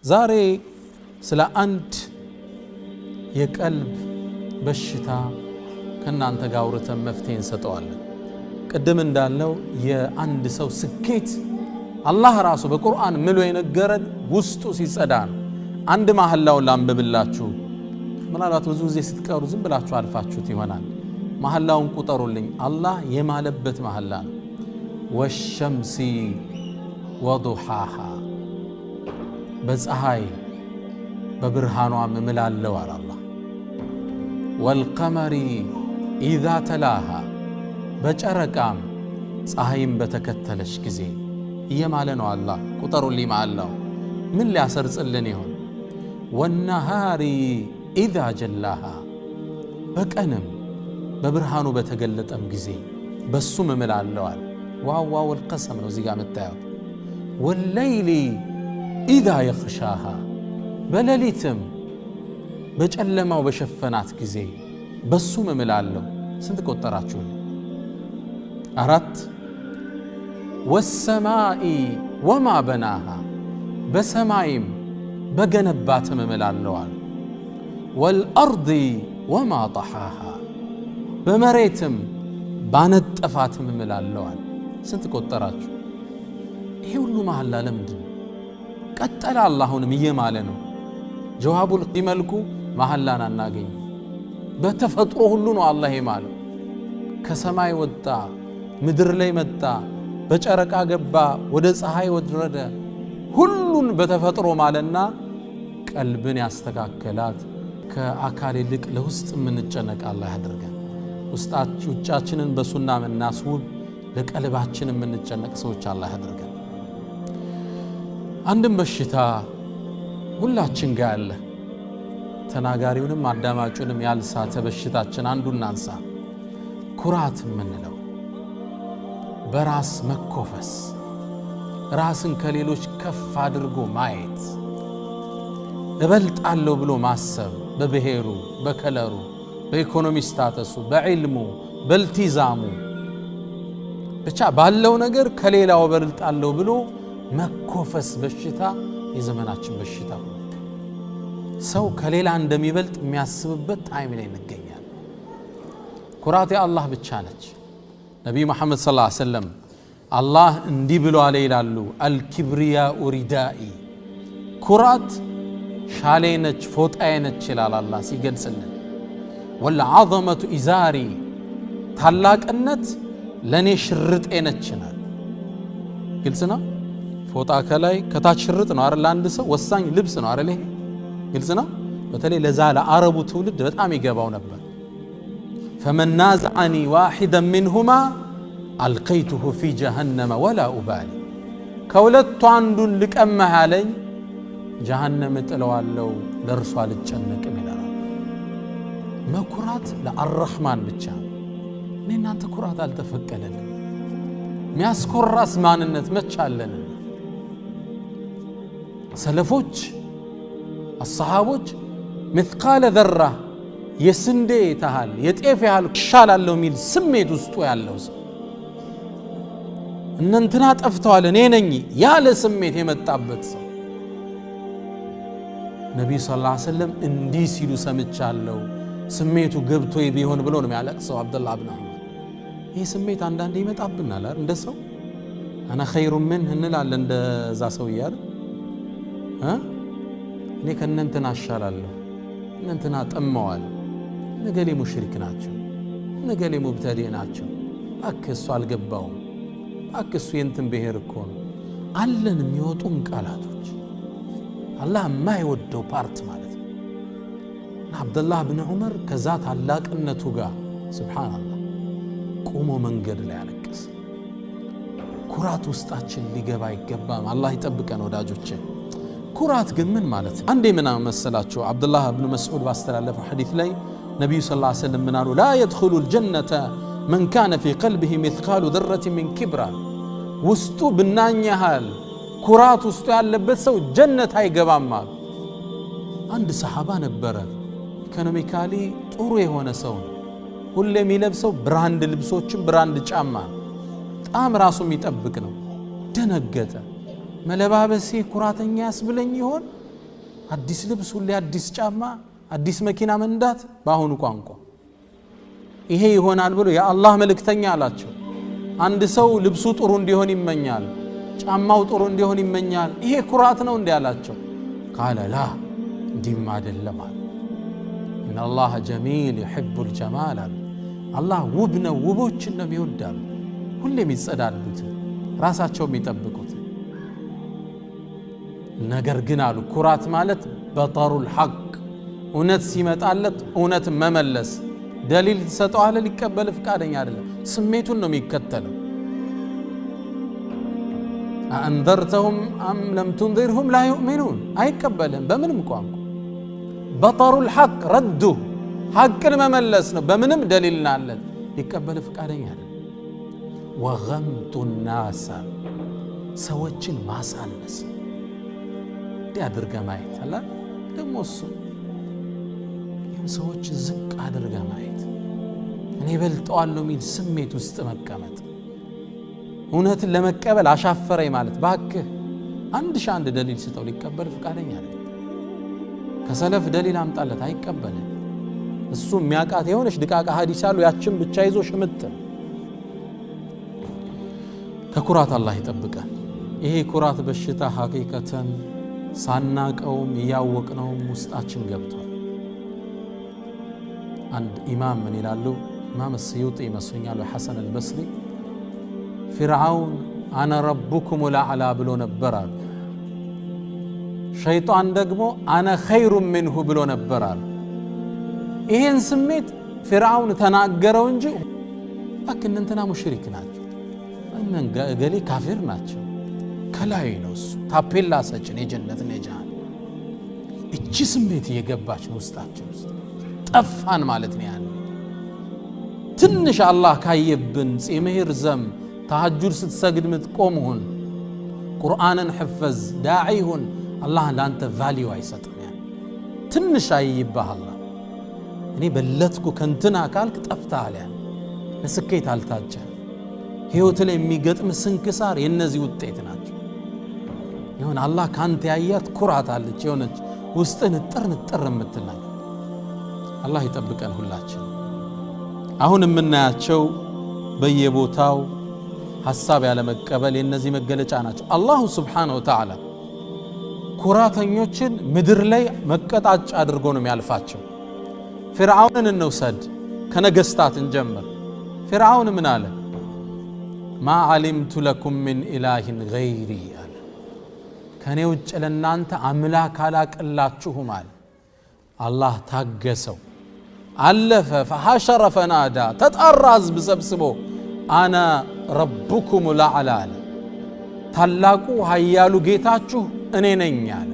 ዛሬ ስለ አንድ የቀልብ በሽታ ከናንተ ጋር አውርተን መፍትሄ እንሰጠዋለን። ቅድም እንዳለው የአንድ ሰው ስኬት አላህ ራሱ በቁርአን ምሎ የነገረን ውስጡ ሲጸዳ ነው። አንድ መሐላውን ላንብብላችሁ። ምናልባት ብዙ ጊዜ ስትቀሩ ዝም ብላችሁ አልፋችሁት ይሆናል። መሐላውን ቁጠሩልኝ። አላህ የማለበት መሐላ ነው። ወሸምሲ ወዱሃሃ በፀሐይ በብርሃኗ እምላለው አለ አላህ። ወልቀመሪ ኢዛ ተላሃ በጨረቃም ፀሐይም በተከተለች ጊዜ እየማለ ነው አላህ። ቁጠሩልኝ መሐላው ምን ሊያሰርጽልን ይሆን? ወነሃሪ ኢዛ ጀላሃ በቀንም በብርሃኑ በተገለጠም ጊዜ በሱም እምላለው አለ። ዋው ወልቀሰም ነው እዚህ ጋር መታየው። ወለይሊ ኢዛ የኽሻሃ በሌሊትም በጨለማው በሸፈናት ጊዜ በሱም እምላለው። ስንት ቆጠራችሁ? 4 ወሰማኢ ወማ በናሃ በሰማይም በገነባትም እምላለው አለ። ወልአርዲ ወማ ጠሓሃ በመሬትም ባነጠፋትም እምላለው አለ። ስንት ቆጠራችሁ? ይሄ ሁሉ መሐላ ለምንድን ነው? ቀጠለ አላሁንም እየማለ ነው። ጀዋቡል ዲመልኩ መሐላን አናገኝ። በተፈጥሮ ሁሉ ነው አላህ የማለው። ከሰማይ ወጣ፣ ምድር ላይ መጣ፣ በጨረቃ ገባ፣ ወደ ፀሐይ ወረደ። ሁሉን በተፈጥሮ ማለና ቀልብን ያስተካከላት ከአካል ይልቅ ለውስጥ የምንጨነቅ አላህ ያድርገን። ውጫችንን በሱና የምናስውብ ለቀልባችን የምንጨነቅ ሰዎች አላህ ያድርገን። አንድም በሽታ ሁላችን ጋር አለ። ተናጋሪውንም አዳማጩንም ያልሳተ በሽታችን አንዱን እናንሳ። ኩራት የምንለው በራስ መኮፈስ፣ ራስን ከሌሎች ከፍ አድርጎ ማየት፣ እበልጣለሁ ብሎ ማሰብ፣ በብሔሩ፣ በከለሩ፣ በኢኮኖሚ ስታተሱ፣ በዕልሙ፣ በልቲዛሙ ብቻ ባለው ነገር ከሌላው እበልጣለሁ ብሎ መኮፈስ በሽታ የዘመናችን በሽታ። ሰው ከሌላ እንደሚበልጥ የሚያስብበት ታይም ላይ እንገኛለን። ኩራት የአላህ ብቻ ነች። ነቢይ መሐመድ ሰለላሁ ዐለይሂ ወሰለም አላህ እንዲህ ብሎ አለ ይላሉ፣ አልኪብሪያኡ ሪዳኢ ኩራት ሻሌ ነች፣ ፎጣዬ ነች ይላል አላህ ሲገልጽልን። ወልዐዘመቱ ኢዛሪ ታላቅነት ለኔ ሽርጤ ነች ይላል። ግልጽ ነው። ፎጣ ከላይ ከታች ሽርጥ ነው አይደል? አንድ ሰው ወሳኝ ልብስ ነው አይደል? ይሄ ግልጽ ነው። በተለይ ለዛ ለአረቡ ትውልድ በጣም ይገባው ነበር። فمن نازعني واحدا منهما ألقيته في جهنم ولا أبالي ከሁለቱ አንዱን ልቀማህ አለኝ ጀሃነም እጥለዋለሁ ለርሷ አልጨነቅም ይላል። መኩራት ለአርህማን ብቻ። እኔ እናንተ ኩራት አልተፈቀደልን። ሚያስኮራስ ማንነት መቻለን። ሰለፎች አሰሃቦች ምትቃለ ዘራ የስንዴ ታህል የጤፍ ያህል ይሻላለሁ ሚል ስሜት ውስጡ ያለው ሰው እነንትና ጠፍተዋል እኔ ነኝ ያለ ስሜት የመጣበት ሰው ነብዩ ሰለላሁ ዐለይሂ ወሰለም እንዲህ ሲሉ ሰምቻለሁ። ስሜቱ ገብቶ ቢሆን ብሎ ነው የሚያለቅሰው አብዱላህ ኢብኑ ዑመር። ይህ ስሜት አንዳንዴ ይመጣብናል አይደል? እንደ ሰው አና ኸይሩ ምን እንላለን እንደዛ ሰው ይያል እኔ ከእነንትና አሻላለሁ፣ እነንትና ጠመዋል፣ ነገሌ ሙሽሪክ ናቸው፣ ነገሌ ሙብተዲዕ ናቸው፣ እሱ አልገባውም፣ እሱ የንትን ብሔር እኮ ነው አለን። የሚወጡን ቃላቶች አላህ የማይወደው ፓርት ማለት ነው። አብዱላህ ኢብኑ ዑመር ከዛ ታላቅነቱ ጋር ሱብሃንአላህ ቆሞ መንገድ ላይ ያለቅስ። ኩራት ውስጣችን ሊገባ አይገባም። አላህ ይጠብቀን ወዳጆቼ። ኩራት ግን ምን ማለት ነው? አንዴ ምን መሰላችሁ? አብዱላህ ኢብኑ መስዑድ ባስተላለፈው ሐዲስ ላይ ነብዩ ሰለላሁ ዐለይሂ ወሰለም ምን አሉ? ላ የድኹሉ الجنة من كان في قلبه مثقال ذرة من كبر ውስጡ ብናኝ ያህል ኩራት ውስጡ ያለበት ሰው ጀነት አይገባም አሉ። አንድ ሰሃባ ነበረ፣ ኢኮኖሚካሊ ጥሩ የሆነ ሰው፣ ሁሌ የሚለብሰው ብራንድ ልብሶችን ብራንድ ጫማ፣ በጣም ራሱ የሚጠብቅ ነው። ደነገጠ። መለባበሴ ኩራተኛ ያስብለኝ ይሆን? አዲስ ልብስ ሁሌ አዲስ ጫማ አዲስ መኪና መንዳት ባሁኑ ቋንቋ ይሄ ይሆናል ብሎ የአላህ መልእክተኛ አላቸው አንድ ሰው ልብሱ ጥሩ እንዲሆን ይመኛል ጫማው ጥሩ እንዲሆን ይመኛል ይሄ ኩራት ነው እንዴ አላቸው قال لا እንዲም አይደለም ان الله جميل يحب الجمال الله ውብ ነው ውቦችን ነው የሚወዳል ሁሌ የሚጸዳዱት ራሳቸው የሚጠብቁት ነገር ግን አሉ ኩራት ማለት በጠሩል ሐቅ እውነት ሲመጣለት እውነት መመለስ ደሊል ተሰጠዋለ ሊቀበል ፍቃደኛ አይደለም ስሜቱን ነው የሚከተለው አንዘርተሁም አም ለም ትንዚርሁም ላ يؤمنون አይቀበልም በምንም ቋንቋ በጠሩል ሐቅ ረዱ ሐቅን መመለስ ነው በምንም ደሊልናለት ሊቀበል ፍቃደኛ አይደለም ወገምቱ الناس ሰዎችን ማሳነስ ያድርገ ማየት አላ ደሞሱ ሰዎች ዝቅ አድርገ ማየት እኔ በልጠዋለሁ ሚል ስሜት ውስጥ መቀመጥ እውነትን ለመቀበል አሻፈረኝ ማለት ባክህ አንድ ደሊል ስጠው ሊቀበል ፍቃደኛ አይደለም ከሰለፍ ደሊል አምጣለት አይቀበልም እሱ የሚያቃት የሆነች ድቃቃ ሐዲስ አሉ ያችን ብቻ ይዞ ሽምጥ ከኩራት አላህ ይጠብቀን ይሄ ኩራት በሽታ ሐቂቀተን ሳናቀውም ያወቅነውም ውስጣችን ገብቷል عند إمام من يلالو إمام السيوطي مسؤول حسن البصري فرعون أنا ربكم الأعلى بلو نبرال شيطان دقمو أنا خير منه بلو نبرال إيهن سميت فرعون تناقروا انجو لكن انتنا مشرك ناجو أنن قالي كافر ناجو كلاي نوس تابيلا سجن جنة نجان إيجي سميت يقباش نوستاجو ጠፋን ማለት ነው ያን ትንሽ አላህ ካየብን ጺመህር ዘም ተሐጁድ ስትሰግድ ምትቆምሁን ቁርአንን ሕፈዝ ዳዒሁን አላህ ላንተ ቫልዩ አይሰጥም ያን ትንሽ አይይባህ አላህ እኔ በለጥኩ ከንትና ካልክ ጠፍታል ያን ለስኬት አልታጨ ህይወት ላይ የሚገጥም ስንክሳር የነዚህ ውጤት ናቸው ይሁን አላህ ካንተ ያያት ኩራት አለች የሆነች ውስጥን ጥርንጥር የምትናገር الله يطبقن ሁላችን አሁን የምናያቸው በየቦታው ሐሳብ ያለ መቀበል የነዚህ መገለጫ ናቸው አላህ Subhanahu Wa Ta'ala ኩራተኞችን ምድር ላይ መቀጣጫ አድርጎ ነው የሚያልፋቸው ፍርዓውንን እንውሰድ ከነገስታት እንጀምር ፍርዓውን ምን አለ ما علمت لكم من اله غيري አለ ከኔ ውጭ ለናንተ አምላክ አላቀላችሁም አለ الله ታገሰው አለፈ فحشر فنادى ተጣራዝ በሰብስቦ انا ربكم الاعلى ታላቁ ኃያሉ ጌታችሁ እኔ ነኝ አለ